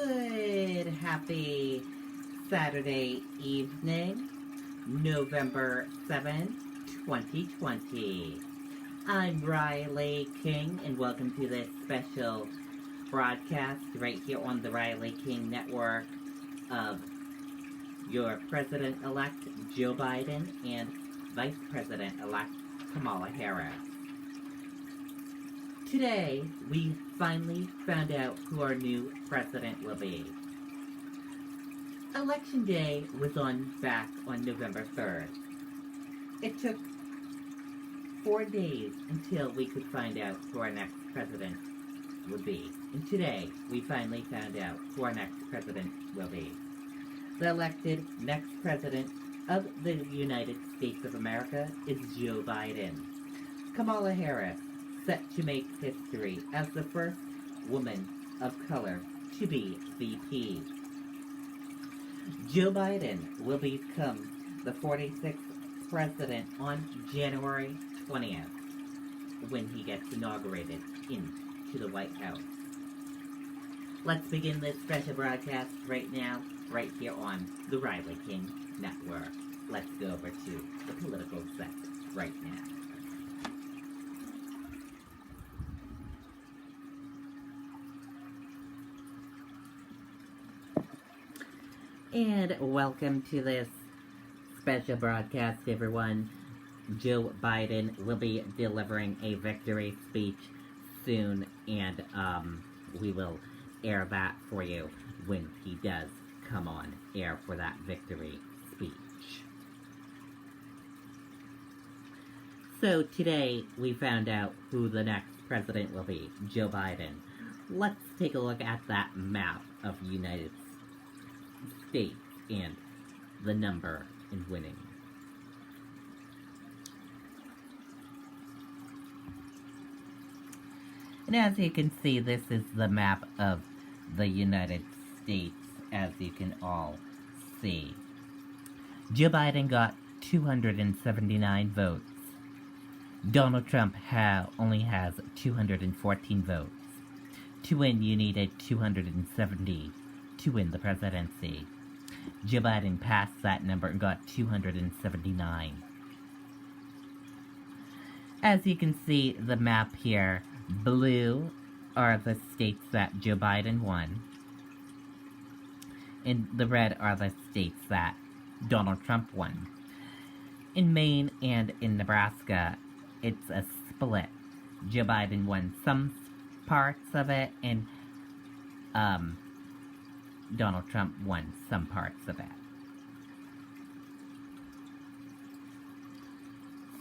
Good, happy Saturday evening, November 7th, 2020. I'm Riley King, and welcome to this special broadcast right here on the Riley King Network of your President-elect Joe Biden and Vice President-elect Kamala Harris. Today, we finally found out who our new president will be. Election Day was back on November 3rd. It took 4 days until we could find out who our next president would be. And today, we finally found out who our next president will be. The elected next president of the United States of America is Joe Biden. Kamala Harris, set to make history as the first woman of color to be VP. Joe Biden will become the 46th president on January 20th when he gets inaugurated into the White House. Let's begin this special broadcast right now, right here on the Riley King Network. Let's go over to the political set right now. And welcome to this special broadcast, everyone. Joe Biden will be delivering a victory speech soon, and we will air that for you when he does come on air for that victory speech. So today we found out who the next president will be, Joe Biden. Let's take a look at that map of the United States and the number in winning. And as you can see, this is the map of the United States, as you can all see. Joe Biden got 279 votes. Donald Trump only has 214 votes. To win, you needed 270 to win the presidency. Joe Biden passed that number and got 279. As you can see, the map here, blue are the states that Joe Biden won, and the red are the states that Donald Trump won. In Maine and in Nebraska, it's a split. Joe Biden won some parts of it, and Donald Trump won some parts of it.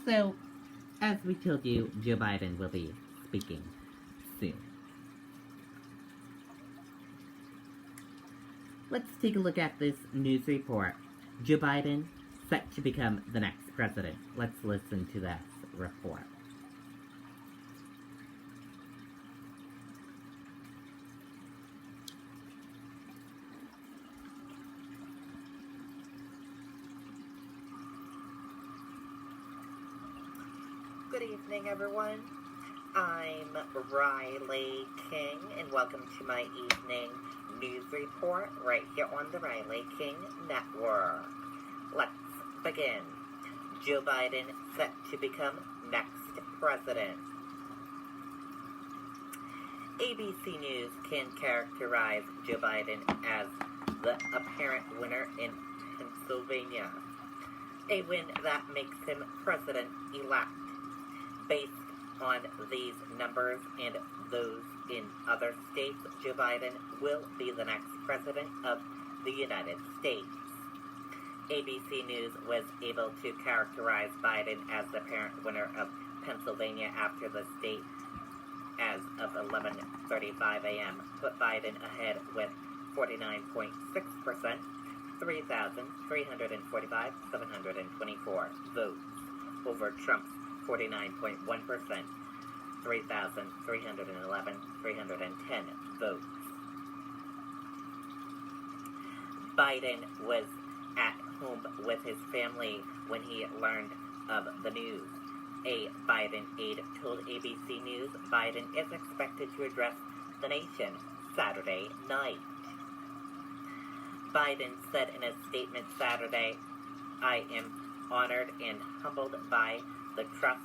So, as we told you, Joe Biden will be speaking soon. Let's take a look at this news report. Joe Biden set to become the next president. Let's listen to this report. Good evening, everyone. I'm Riley King, and welcome to my evening news report right here on the Riley King Network. Let's begin. Joe Biden set to become next president. ABC News can characterize Joe Biden as the apparent winner in Pennsylvania, a win that makes him president-elect. Based on these numbers and those in other states, Joe Biden will be the next president of the United States. ABC News was able to characterize Biden as the apparent winner of Pennsylvania after the state, as of 11:35 a.m., put Biden ahead with 49.6%, 3,345,724 votes over Trump's 49.1%, 3,311,310 votes. Biden was at home with his family when he learned of the news. A Biden aide told ABC News Biden is expected to address the nation Saturday night. Biden said in a statement Saturday, "I am honored and humbled by the trust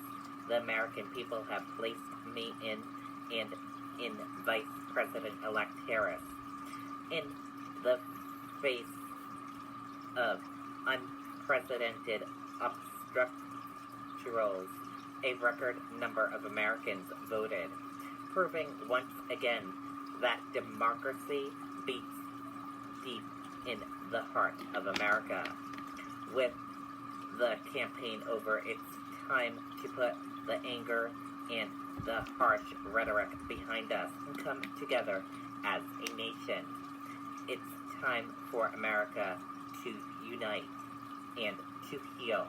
the American people have placed me in and in Vice President-elect Harris. In the face of unprecedented obstructions, a record number of Americans voted, proving once again that democracy beats deep in the heart of America. With the campaign over, it's time to put the anger and the harsh rhetoric behind us and come together as a nation. It's time for America to unite and to heal.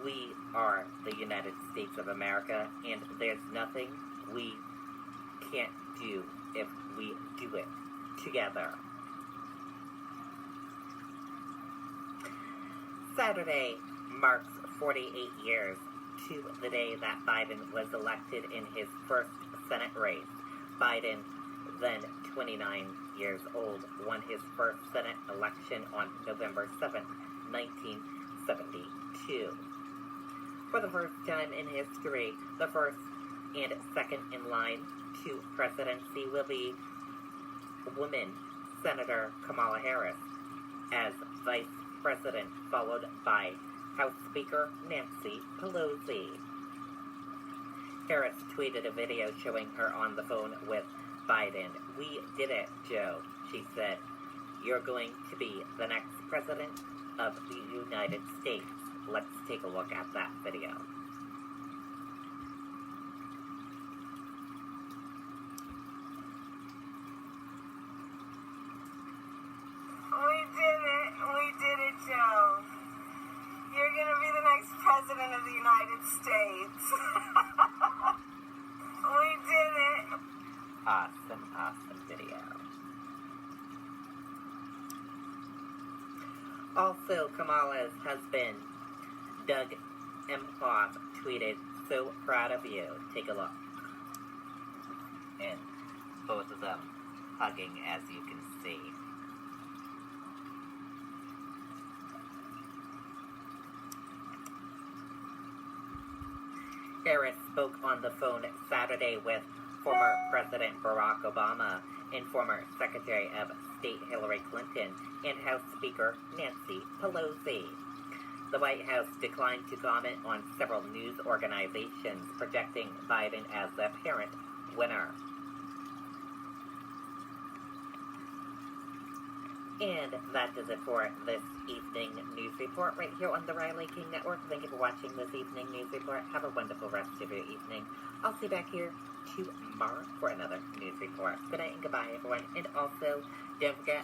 We are the United States of America, and there's nothing we can't do if we do it together." Saturday marks 48 years to the day that Biden was elected in his first Senate race. Biden, then 29 years old, won his first Senate election on November 7, 1972. For the first time in history, the first and second in line to presidency will be woman Senator Kamala Harris as Vice President, followed by House Speaker Nancy Pelosi. Harris tweeted a video showing her on the phone with Biden. "We did it, Joe," she said. "You're going to be the next president of the United States." Let's take a look at that video. We did it, Joe. You're gonna be the next president of the United States. We did it. Awesome video. Also, Kamala's husband, Doug Emhoff, tweeted, "So proud of you." Take a look. And both of them hugging, as you can see. Harris spoke on the phone Saturday with former President Barack Obama and former Secretary of State Hillary Clinton and House Speaker Nancy Pelosi. The White House declined to comment on several news organizations projecting Biden as the apparent winner. And that does it for this evening news report right here on the Riley King Network. Thank you for watching this evening news report. Have a wonderful rest of your evening. I'll see you back here tomorrow for another news report. Good night and goodbye, everyone. And also, don't forget,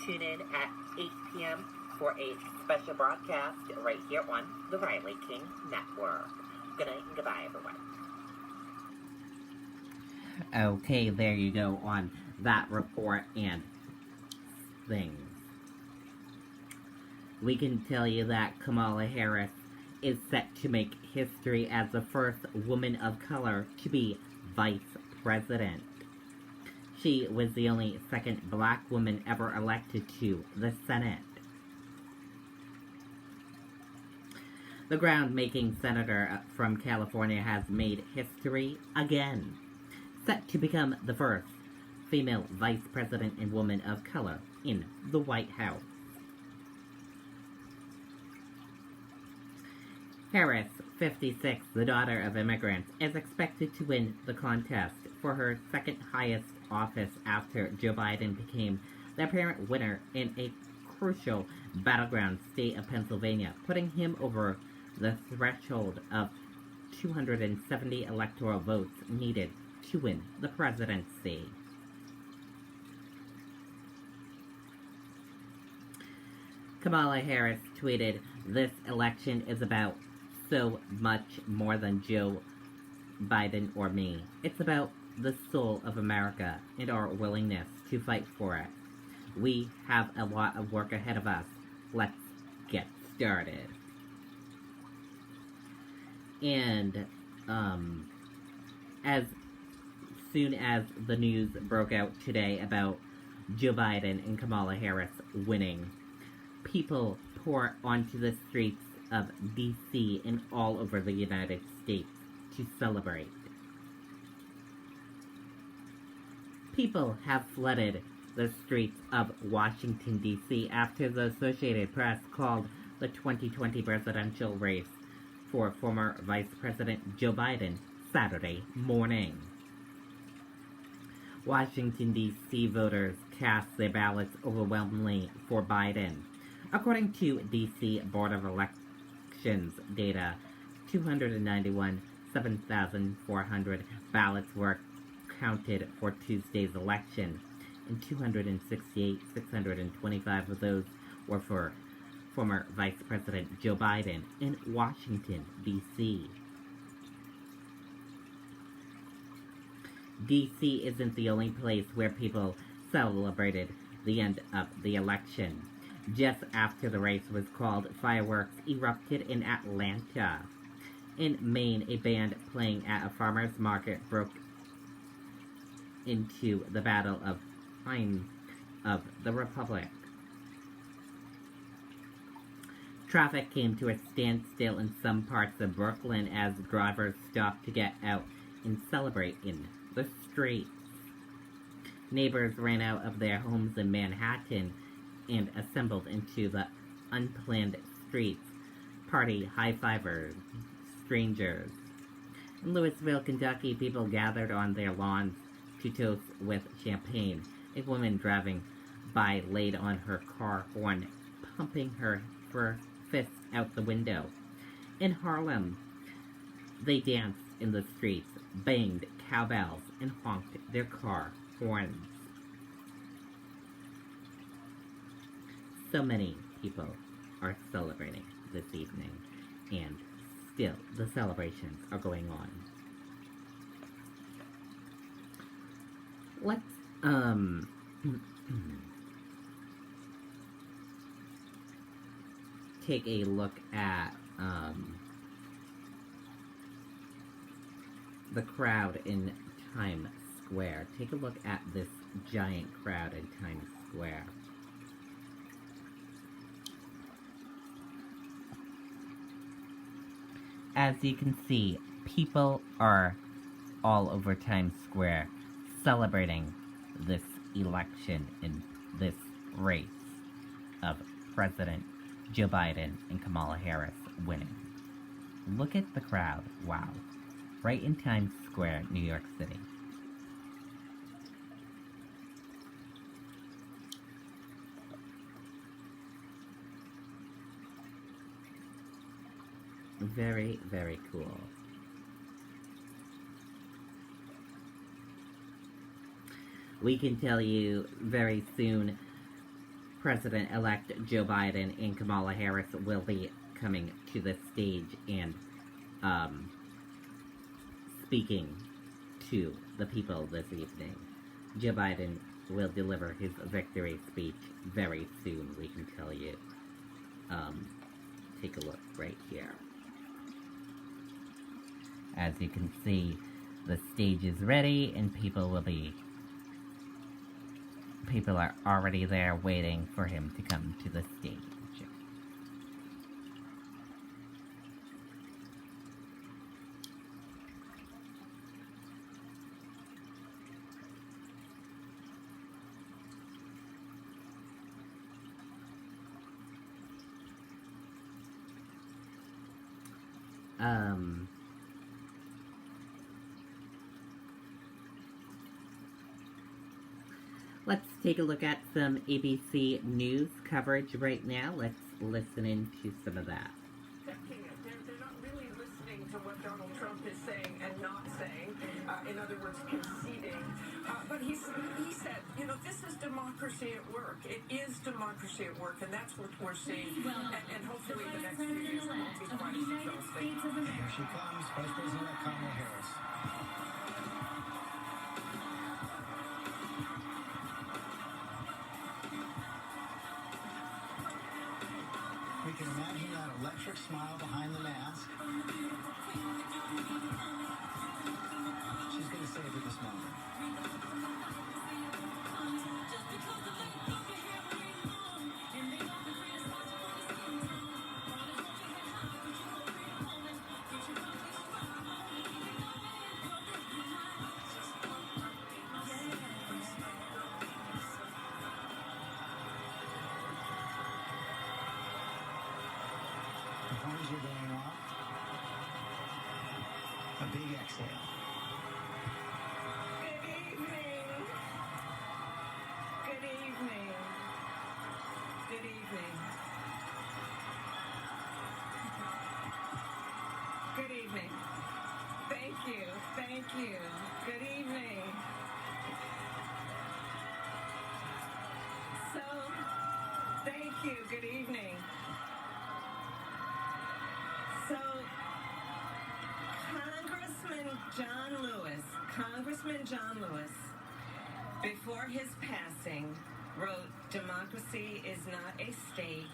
tune in at 8 p.m. for a special broadcast right here on the Riley King Network. Good night and goodbye, everyone. Okay, there you go on that report and things. We can tell you that Kamala Harris is set to make history as the first woman of color to be vice president. She was the only second black woman ever elected to the Senate. The groundmaking senator from California has made history again, set to become the first female vice president and woman of color in the White House. Harris, 56, the daughter of immigrants, is expected to win the contest for her second highest office after Joe Biden became the apparent winner in a crucial battleground state of Pennsylvania, putting him over the threshold of 270 electoral votes needed to win the presidency. Kamala Harris tweeted, "This election is about so much more than Joe Biden or me. It's about the soul of America and our willingness to fight for it. We have a lot of work ahead of us. Let's get started." And, as soon as the news broke out today about Joe Biden and Kamala Harris winning, people pour onto the streets of D.C. and all over the United States to celebrate. People have flooded the streets of Washington, D.C. after the Associated Press called the 2020 presidential race for former Vice President Joe Biden Saturday morning. Washington, D.C. voters cast their ballots overwhelmingly for Biden. According to D.C. Board of Elections data, 7,400 ballots were counted for Tuesday's election, and 625 of those were for former Vice President Joe Biden in Washington, D.C. D.C. isn't the only place where people celebrated the end of the election. Just after the race was called, fireworks erupted in Atlanta. In Maine, a band playing at a farmer's market broke into the Battle of Time of the Republic. Traffic came to a standstill in some parts of Brooklyn as drivers stopped to get out and celebrate in the streets. Neighbors ran out of their homes in Manhattan and assembled into the unplanned streets, party high-fivers, strangers. In Louisville, Kentucky, people gathered on their lawns to toast with champagne. A woman driving by laid on her car horn, pumping her fist out the window. In Harlem, they danced in the streets, banged cowbells, and honked their car horns. So many people are celebrating this evening, and still the celebrations are going on. Let's, take a look at, the crowd in Times Square. Take a look at this giant crowd in Times Square. As you can see, people are all over Times Square celebrating this election in this race of President Joe Biden and Kamala Harris winning. Look at the crowd. Wow. Right in Times Square, New York City. Very, very cool. We can tell you very soon President-elect Joe Biden and Kamala Harris will be coming to the stage and speaking to the people this evening. Joe Biden will deliver his victory speech very soon, we can tell you. Take a look right here. As you can see, the stage is ready and people are already there waiting for him to come to the stage. Let's take a look at some ABC News coverage right now. Let's listen into some of that. They're not really listening to what Donald Trump is saying and not saying. In other words, conceding. But he said, this is democracy at work. It is democracy at work, and that's what we're seeing. And hopefully the next few years won't be quite as exhausting. Here she comes, Vice President Kamala Harris. We can imagine that electric smile behind the mask. She's going to savor this moment. exhale. Good evening. Good evening. Good evening. Good evening. Thank you. Thank you. Good evening. So, thank you. Good evening. So, Congressman John Lewis, before his passing, wrote, "Democracy is not a state,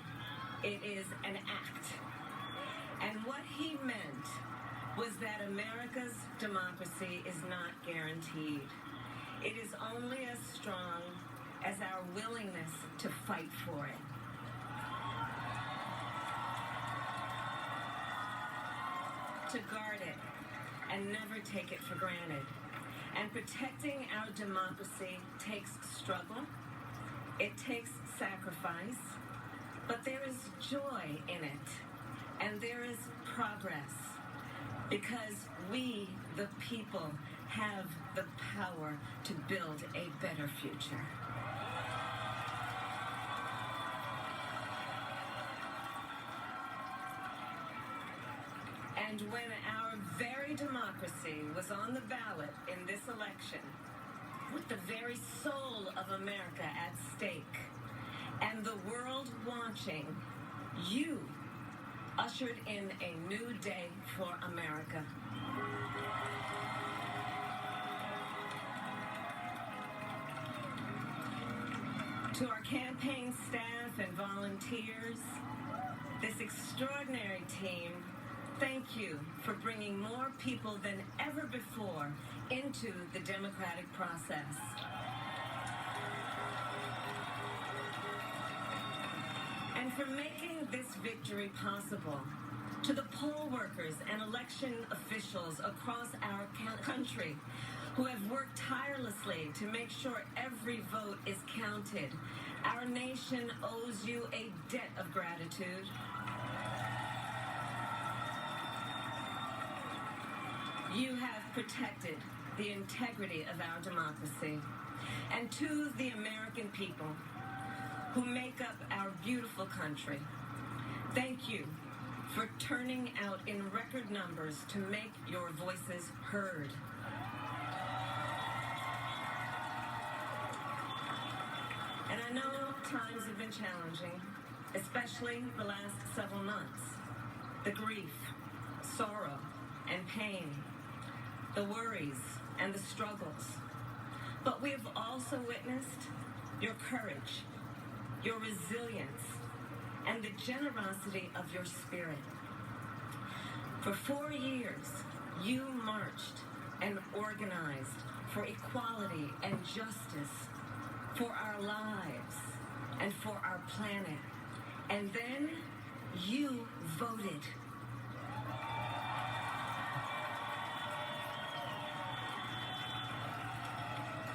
it is an act." And what he meant was that America's democracy is not guaranteed. It is only as strong as our willingness to fight for it. To guard it and never take it for granted. And protecting our democracy takes struggle, it takes sacrifice, but there is joy in it, and there is progress, because we, the people, have the power to build a better future. And when our very democracy was on the ballot in this election, with the very soul of America at stake, and the world watching, you ushered in a new day for America. To our campaign staff and volunteers, this extraordinary team, thank you for bringing more people than ever before into the democratic process. And for making this victory possible. To the poll workers and election officials across our country who have worked tirelessly to make sure every vote is counted, our nation owes you a debt of gratitude. You have protected the integrity of our democracy. And to the American people who make up our beautiful country, thank you for turning out in record numbers to make your voices heard. And I know times have been challenging, especially the last several months. The grief, sorrow, and pain, the worries, and the struggles. But we have also witnessed your courage, your resilience, and the generosity of your spirit. For 4 years, you marched and organized for equality and justice, for our lives, and for our planet. And then you voted.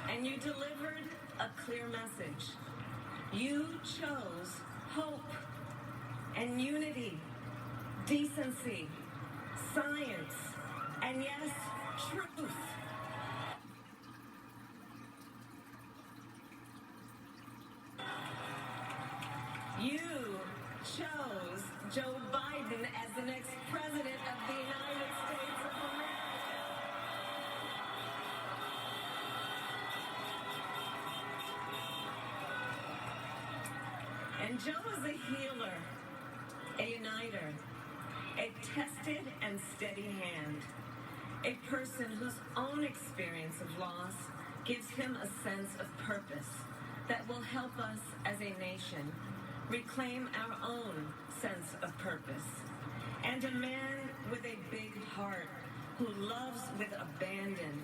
And you delivered a clear message. You chose hope and unity, decency, science, and yes, truth. You chose Joe Biden as the next president of the United States of America. And Joe is a healer, a uniter, a tested and steady hand, a person whose own experience of loss gives him a sense of purpose that will help us as a nation reclaim our own sense of purpose. And a man with a big heart who loves with abandon.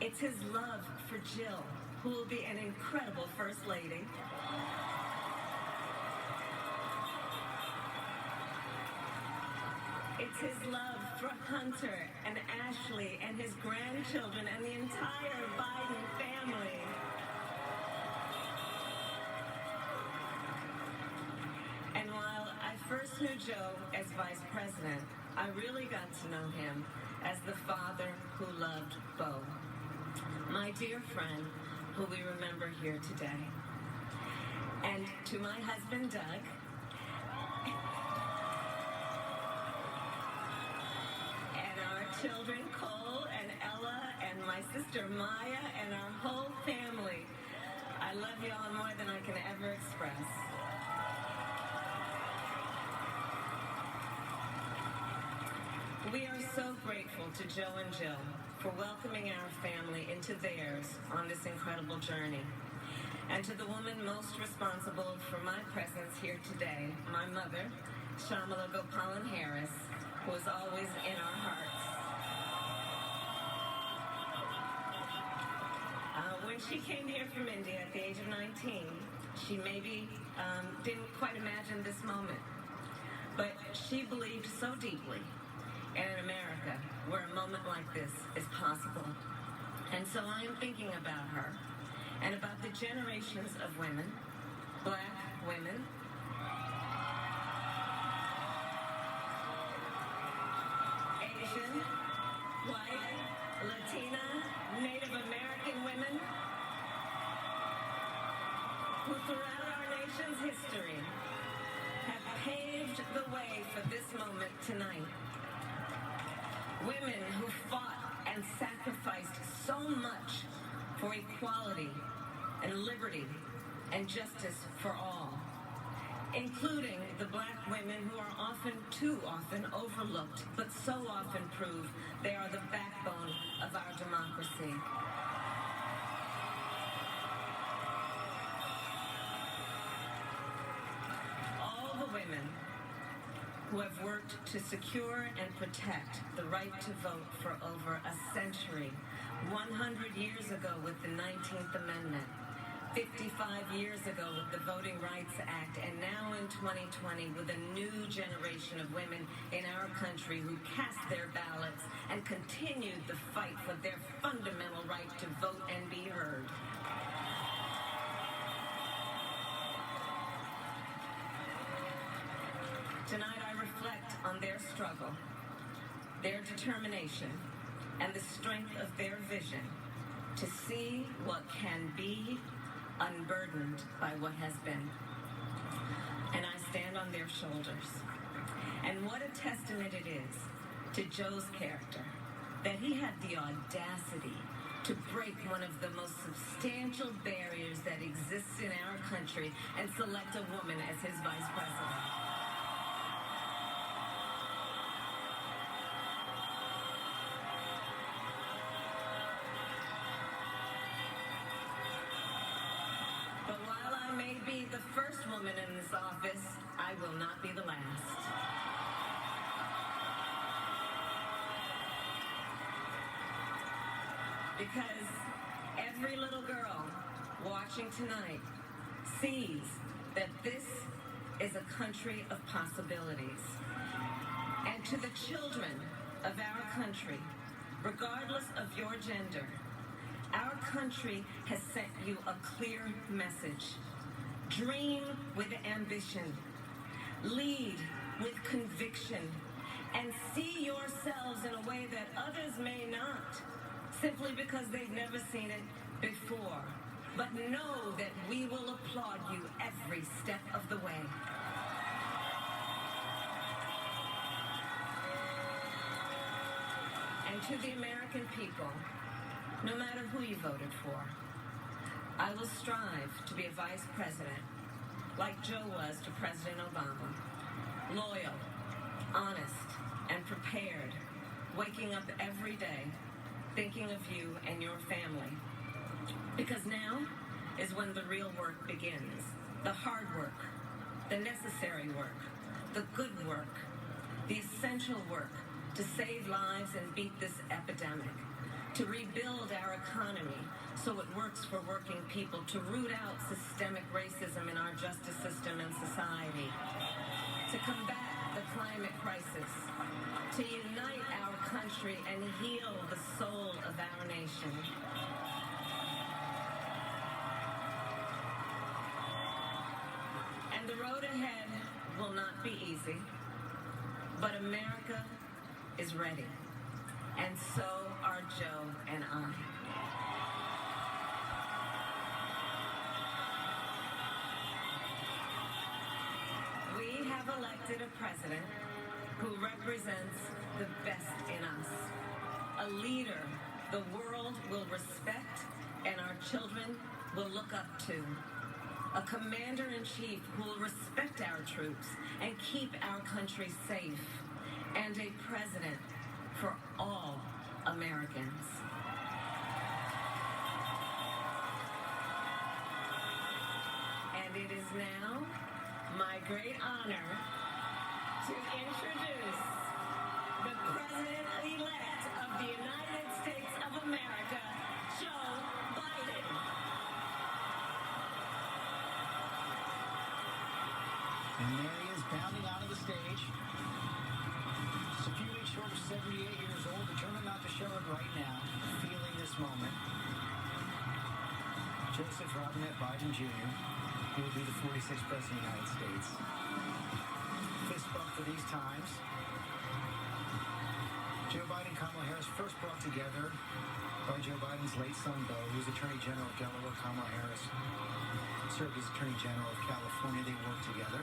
It's his love for Jill, who will be an incredible First Lady. It's his love for Hunter and Ashley and his grandchildren and the entire Biden family. And while I first knew Joe as vice president, I really got to know him as the father who loved Bo. My dear friend, who we remember here today. And to my husband, Doug, and our children, Cole and Ella, and my sister Maya, and our whole family, I love you all more than I can ever express. We are so grateful to Joe and Jill for welcoming our family into theirs on this incredible journey. And to the woman most responsible for my presence here today, my mother, Shamala Gopalan Harris, who is always in our hearts. When she came here from India at the age of 19, she maybe didn't quite imagine this moment. But she believed so deeply in America where a moment like this is possible. And so I am thinking about her and about the generations of women, Black women, Asian, white, Latina, Native American women who throughout our nation's history have paved the way for this moment tonight. Women who fought and sacrificed so much for equality and liberty and justice for all, including the Black women who are too often overlooked, but so often prove they are the backbone of our democracy. All the women who have worked to secure and protect the right to vote for over a century, 100 years ago with the 19th Amendment, 55 years ago with the Voting Rights Act, and now in 2020 with a new generation of women in our country who cast their ballots and continued the fight for their fundamental right to vote and be heard. Tonight I reflect on their struggle, their determination, and the strength of their vision to see what can be unburdened by what has been. And I stand on their shoulders. And what a testament it is to Joe's character that he had the audacity to break one of the most substantial barriers that exists in our country and select a woman as his vice president. But while I may be the first woman in this office, I will not be the last. Because every little girl watching tonight sees that this is a country of possibilities. And to the children of our country, regardless of your gender, our country has sent you a clear message. Dream with ambition. Lead with conviction. And see yourselves in a way that others may not, simply because they've never seen it before. But know that we will applaud you every step of the way. And to the American people, no matter who you voted for, I will strive to be a vice president, like Joe was to President Obama. Loyal, honest, and prepared, waking up every day, thinking of you and your family. Because now is when the real work begins. The hard work, the necessary work, the good work, the essential work to save lives and beat this epidemic, to rebuild our economy so it works for working people, to root out systemic racism in our justice system and society, to combat the climate crisis, to unite our country and heal the soul of our nation. And the road ahead will not be easy, but America is ready. and so are Joe and I. We have elected a president who represents the best in us. A leader the world will respect and our children will look up to. A commander-in-chief who will respect our troops and keep our country safe. And a president for all Americans. And it is now my great honor to introduce the President-elect of the United States of America, Joe Biden. And there he is, bounding onto the stage. Just a few weeks short of 78 years old, determined not to show it right now, feeling this moment. Joseph Robinette Biden Jr., who will be the 46th President of the United States. Fist bump for these times. Joe Biden and Kamala Harris first brought together by Joe Biden's late son, Beau, who was Attorney General of Delaware. Kamala Harris served as Attorney General of California. They worked together.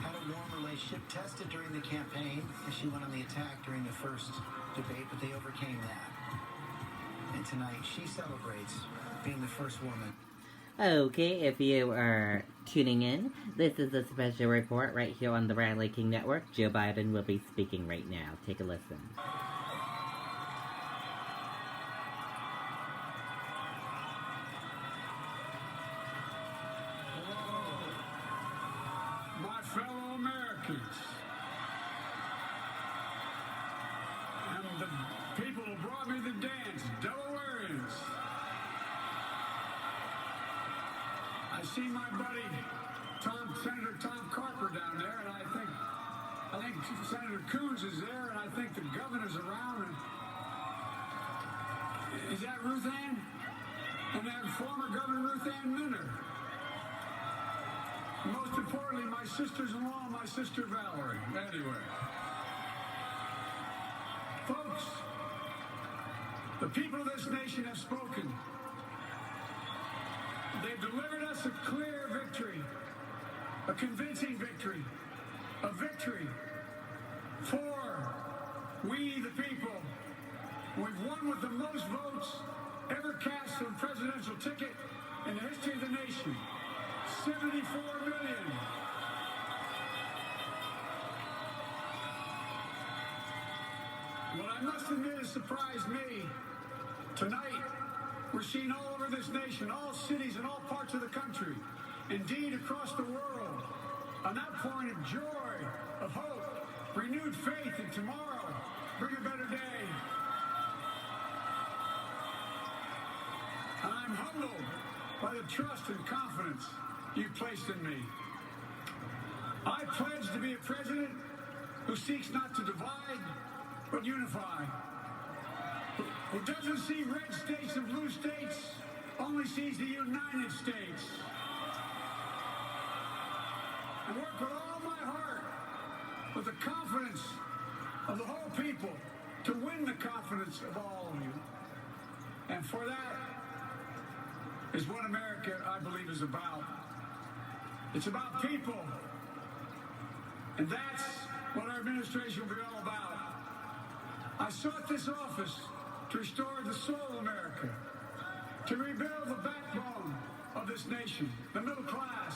Had a warm relationship, tested during the campaign as she went on the attack during the first debate, but they overcame that. And tonight she celebrates being the first woman. Okay, if you are tuning in, this is a special report right here on the Riley King Network. Joe Biden will be speaking right now. Take a listen. My fellow Americans, and the people who brought me the dance, Delawareans. I see my buddy Senator Tom Carper down there, and I think Senator Coons is there, and I think the governor's around. And is that Ruth Ann? And that former Governor Ruth Ann Minner. Most importantly, my sisters-in-law, my sister Valerie. Anyway. Folks, the people of this nation have spoken. They've delivered us a clear victory, a convincing victory, a victory for we the people. We've won with the most votes ever cast on a presidential ticket in the history of the nation. 74 million. What I must admit has surprised me. Tonight, we're seeing all over this nation, all cities and all parts of the country, indeed across the world, an outpouring of joy, of hope, renewed faith in tomorrow, bring a better day. And I'm humbled by the trust and confidence you've placed in me. I pledge to be a president who seeks not to divide, but unify. Who doesn't see red states and blue states, only sees the United States. And work with all my heart, with the confidence of the whole people, to win the confidence of all of you. And for that is what America, I believe, is about. It's about people. And that's what our administration will be all about. I sought this office to restore the soul of America, to rebuild the backbone of this nation, the middle class,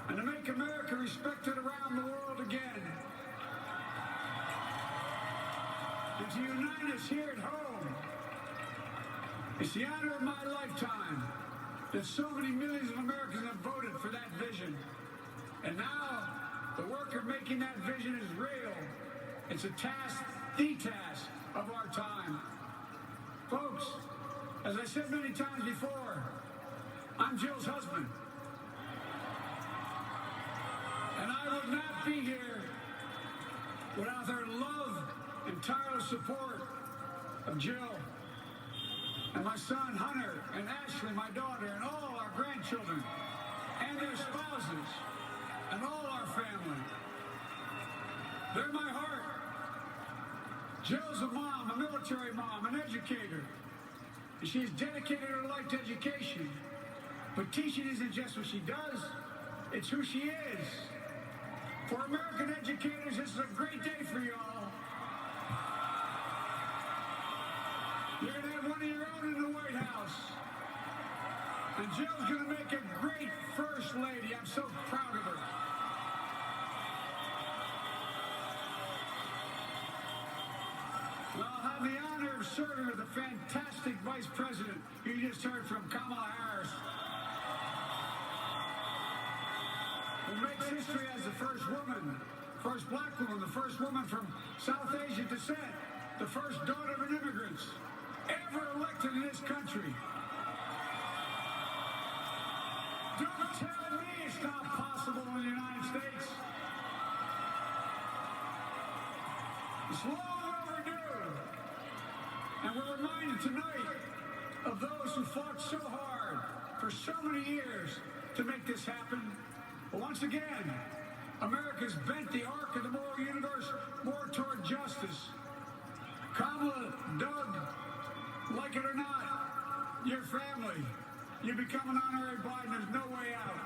and to make America respected around the world again. And to unite us here at home. It's the honor of my lifetime that so many millions of Americans have voted for that vision. And now, the work of making that vision is real. It's a task, the task of our time. Folks, as I said many times before, I'm Jill's husband. And I would not be here without their love and tireless support of Jill and my son Hunter and Ashley, my daughter, and all our grandchildren and their spouses and all our family. They're my heart Jill's a mom, a military mom, an educator. And she has dedicated her life to education. But teaching isn't just what she does, it's who she is. For American educators, this is a great day for y'all. You're going to have one of your own in the White House. And Jill's going to make a great first lady. I'm so proud of her. I'll have the honor of serving with the fantastic Vice President you just heard from, Kamala Harris. Who makes history as the first woman, first black woman, the first woman from South Asian descent, the first daughter of an immigrant ever elected in this country. Don't tell me it's not possible in the United States. It's long overdue. And we're reminded tonight of those who fought so hard for so many years to make this happen. But once again, America's bent the arc of the moral universe more toward justice. Kamala, Doug, like it or not, your family. You become an honorary Biden, there's no way out.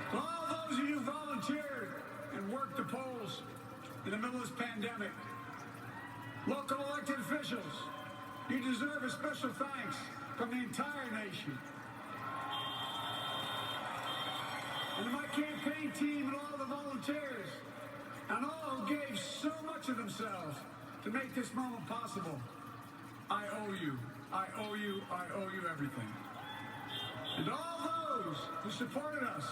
For all those of you who volunteered and worked the polls in the middle of this pandemic, local elected officials, you deserve a special thanks from the entire nation. And to my campaign team and all the volunteers, and all who gave so much of themselves to make this moment possible, I owe you. I owe you. I owe you everything. And all those who supported us,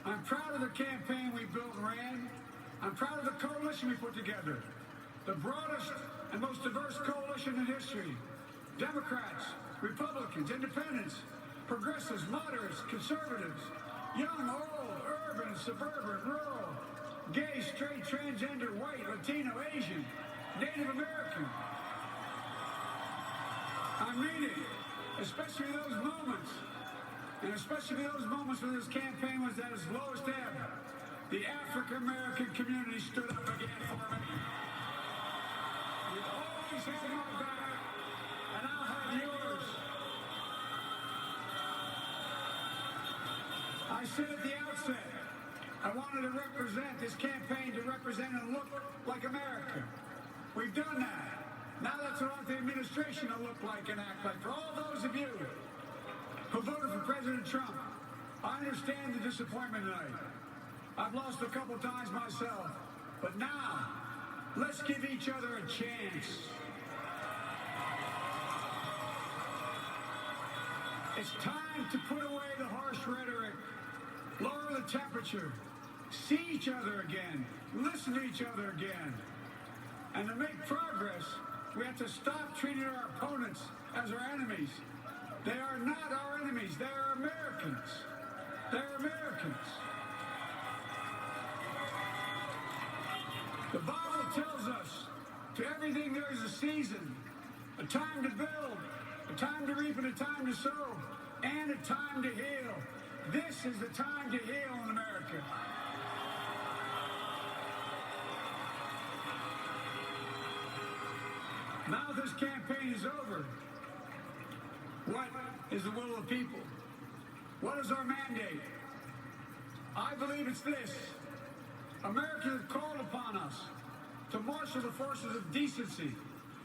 I'm proud of the campaign we built and ran. I'm proud of the coalition we put together. The broadest and most diverse coalition in history. Democrats, Republicans, Independents, progressives, moderates, conservatives, young, old, urban, suburban, rural, gay, straight, transgender, white, Latino, Asian, Native American. I mean it, especially those moments, and especially those moments when this campaign was at its lowest ebb. The African American community stood up again for me. You've always had my back, and I'll have yours. I said at the outset, I wanted to represent this campaign to represent and look like America. We've done that. Now that's what I want the administration to look like and act like. For all those of you who voted for President Trump, I understand the disappointment tonight. I've lost a couple times myself. But now, let's give each other a chance. It's time to put away the harsh rhetoric, lower the temperature, see each other again, listen to each other again. And to make progress, we have to stop treating our opponents as our enemies. They are not our enemies. They are Americans. They're Americans. The Bible tells us, to everything there is a season, a time to build, a time to reap and a time to sow, and a time to heal. This is the time to heal in America. Now this campaign is over. What is the will of the people? What is our mandate? I believe it's this. America has called upon us to marshal the forces of decency,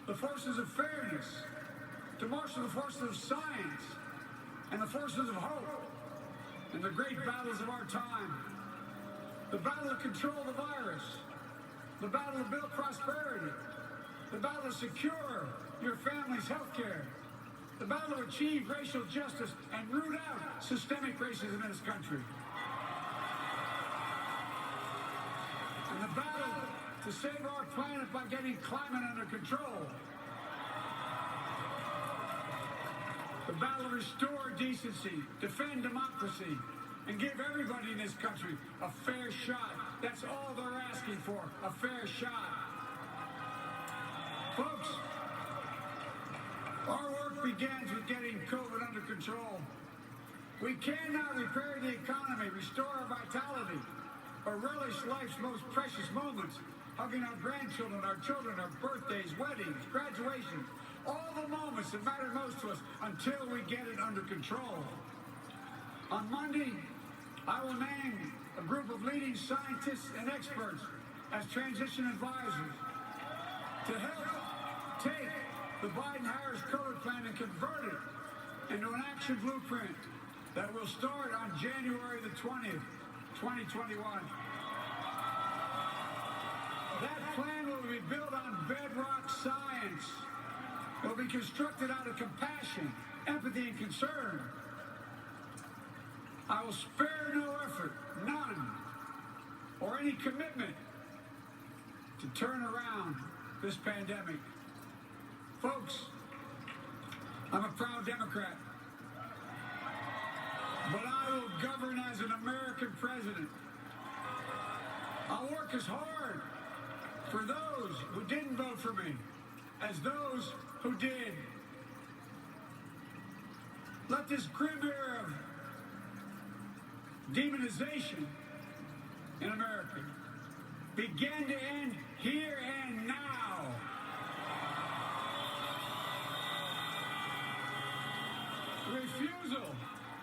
the forces of fairness, to marshal the forces of science, and the forces of hope in the great battles of our time. The battle to control the virus, the battle to build prosperity, the battle to secure your family's health care, the battle to achieve racial justice and root out systemic racism in this country. And the battle to save our planet by getting climate under control. The battle to restore decency, defend democracy, and give everybody in this country a fair shot. That's all they're asking for, a fair shot. Folks, our work begins with getting COVID under control. We cannot repair the economy, restore our vitality, or relish life's most precious moments, hugging our grandchildren, our children, our birthdays, weddings, graduations, all the moments that matter most to us until we get it under control. On Monday, I will name a group of leading scientists and experts as transition advisors to help take the Biden-Harris COVID plan and convert it into an action blueprint that will start on January the 20th, 2021. That plan will be built on bedrock science. It will be constructed out of compassion, empathy, and concern. I will spare no effort, none, or any commitment to turn around this pandemic. Folks, I'm a proud Democrat, but I will govern as an American president. I'll work as hard for those who didn't vote for me as those who did. Let this grim era of demonization in America begin to end here and now. The refusal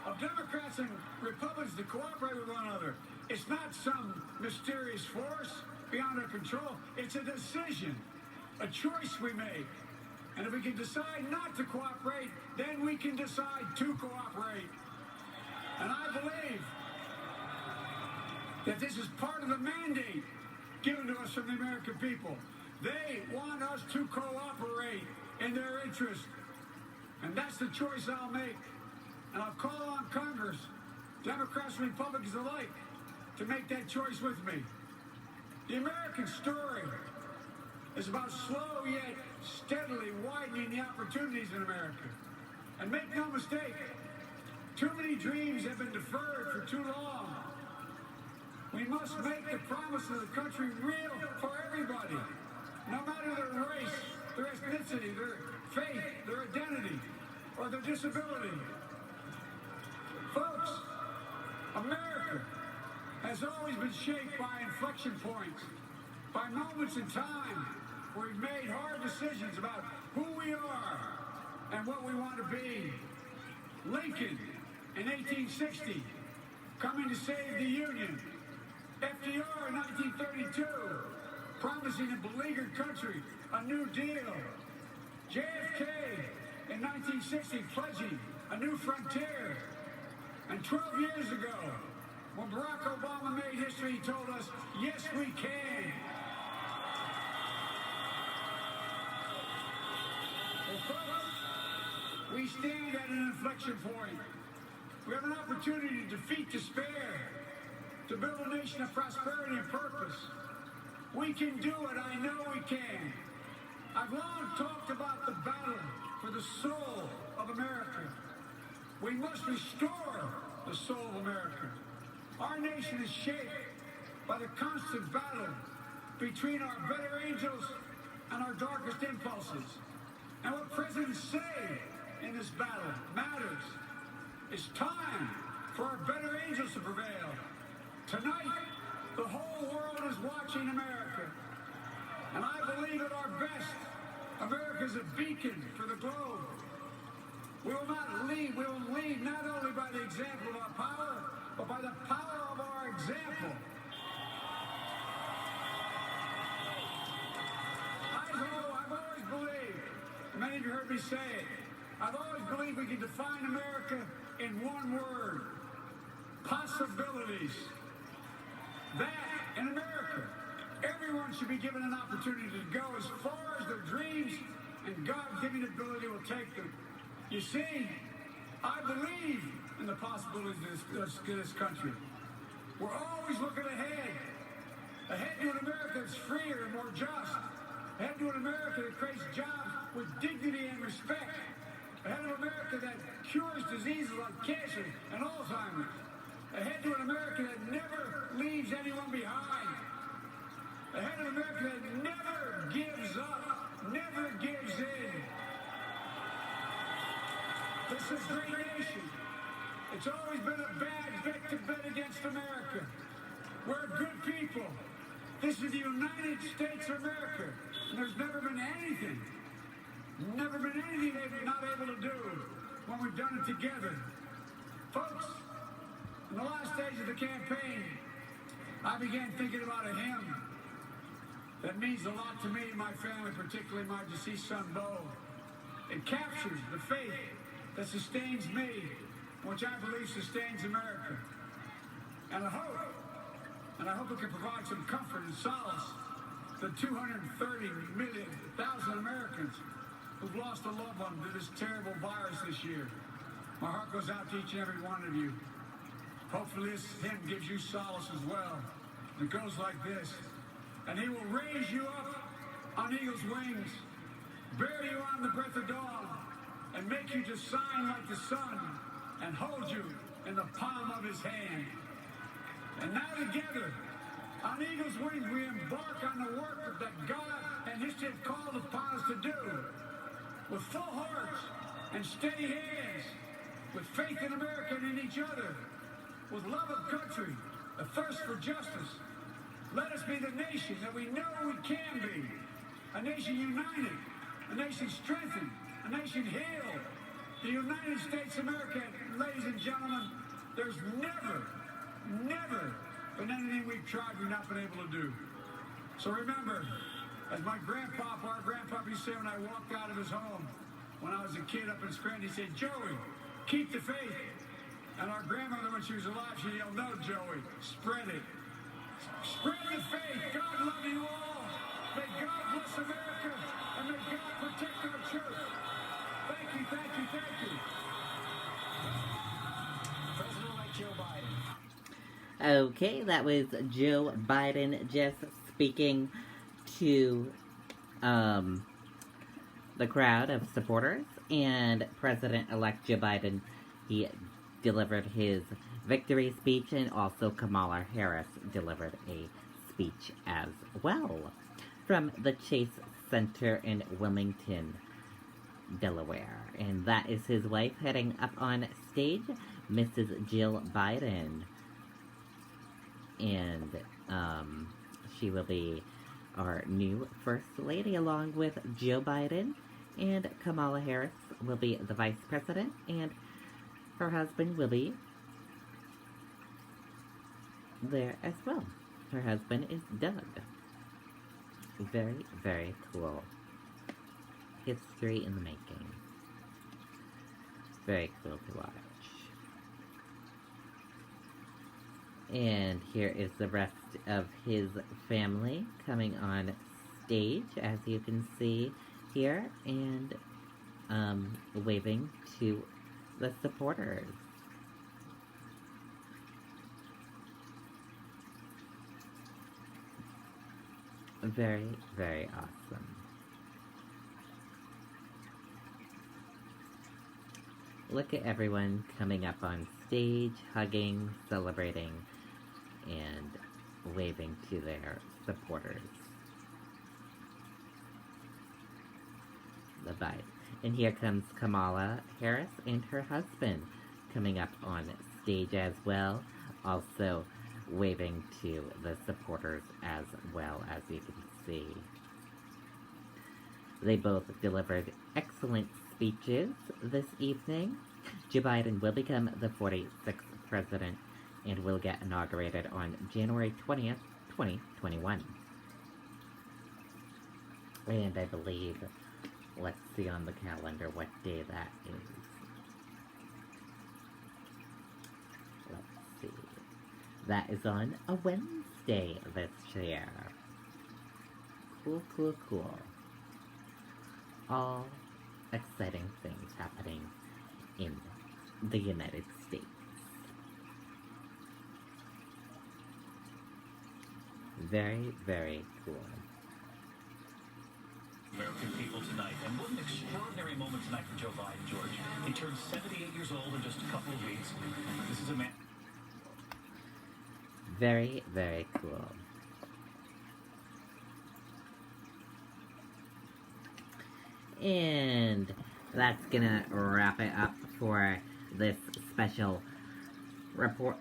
of Democrats and Republicans to cooperate with one another, it's not some mysterious force beyond our control. It's a decision, a choice we make. And if we can decide not to cooperate, then we can decide to cooperate. And I believe that this is part of the mandate given to us from the American people. They want us to cooperate in their interest. And that's the choice I'll make. And I'll call on Congress, Democrats and Republicans alike, to make that choice with me. The American story is about slow yet steadily widening the opportunities in America. And make no mistake, too many dreams have been deferred for too long. We must make the promise of the country real for everybody, no matter their race, their ethnicity, their faith, their identity, or their disability. Folks, America has always been shaped by inflection points, by moments in time where we've made hard decisions about who we are and what we want to be. Lincoln in 1860, coming to save the Union. FDR in 1932, promising a beleaguered country a new deal. JFK in 1960, pledging a new frontier. And 12 years ago, when Barack Obama made history, he told us, yes, we can. Well, folks, we stand at an inflection point. We have an opportunity to defeat despair, to build a nation of prosperity and purpose. We can do it. I know we can. I've long talked about the battle for the soul of America. We must restore the soul of America. Our nation is shaped by the constant battle between our better angels and our darkest impulses. And what presidents say in this battle matters. It's time for our better angels to prevail. Tonight, the whole world is watching America. And I believe at our best, America is a beacon for the globe. We will lead not only by the example of our power, but by the power of our example. I've always believed, many of you heard me say it, I've always believed we can define America in one word: possibilities. That, in America, everyone should be given an opportunity to go as far as their dreams and God-given ability will take them. You see, I believe in the possibilities of this country. We're always looking ahead to an America that's freer and more just, ahead to an America that creates jobs with dignity and respect, ahead of America that cures diseases like cancer and Alzheimer's, ahead to an America that never leaves anyone behind, ahead of America that never gives up, never gives in. This is a great nation. It's always been a bad bet to bet against America. We're good people. This is the United States of America. And there's never been anything they're not able to do when we've done it together. Folks, in the last days of the campaign, I began thinking about a hymn that means a lot to me and my family, particularly my deceased son, Bo. It captures the faith that sustains me, which I believe sustains America. And I hope it can provide some comfort and solace to 230,000 Americans who've lost a loved one to this terrible virus this year. My heart goes out to each and every one of you. Hopefully this hymn gives you solace as well. It goes like this. And he will raise you up on eagle's wings, bear you on the breath of dawn, and make you to shine like the sun, and hold you in the palm of his hand. And now together, on eagle's wings, we embark on the work that God and history have called upon us to do, with full hearts and steady hands, with faith in America and in each other, with love of country, a thirst for justice. Let us be the nation that we know we can be. A nation united, a nation strengthened, a nation healed. The United States of America, ladies and gentlemen, there's never been anything we've tried we've not been able to do. So remember, as my grandpapa, our grandpapa used to say when I walked out of his home, when I was a kid up in Scranton, he said, Joey, keep the faith. And our grandmother, when she was alive, she yelled, no, Joey, spread it. Spread the faith. God love you all. May God bless America, and may God protect our church. Thank you, thank you, thank you. President-elect Joe Biden. Okay, that was Joe Biden just speaking to the crowd of supporters, and President-elect Joe Biden, he delivered his victory speech, and also Kamala Harris delivered a speech as well from the Chase Center in Wilmington, Delaware. And that is his wife heading up on stage, Mrs. Jill Biden. And she will be our new First Lady, along with Joe Biden, and Kamala Harris will be the Vice President, and her husband will be there as well. Her husband is Doug. Very, very cool. History in the making. Very cool to watch. And here is the rest of his family coming on stage, as you can see here, and waving to the supporters. Very, very awesome. Look at everyone coming up on stage, hugging, celebrating, and waving to their supporters. The vibe. And here comes Kamala Harris and her husband coming up on stage as well, also waving to the supporters as well, as you can see. They both delivered excellent speeches this evening. Joe Biden will become the 46th president and will get inaugurated on January 20th, 2021. And I believe, let's see on the calendar what day that is. Let's see. That is on a Wednesday this year. Cool, cool, cool. All exciting things happening in the United States. Very, very cool. American people tonight, and what an extraordinary moment tonight for Joe Biden, George. He turned 78 years old in just a couple of weeks. This is a man. Very, very cool. And that's gonna wrap it up for this special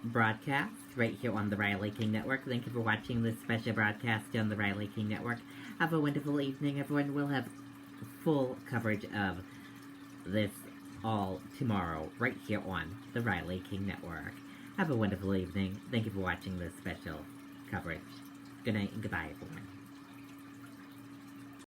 broadcast right here on the Riley King Network. Thank you for watching this special broadcast on the Riley King Network. Have a wonderful evening, everyone. We'll have full coverage of this all tomorrow right here on the Riley King Network. Have a wonderful evening. Thank you for watching this special coverage. Good night and goodbye, everyone.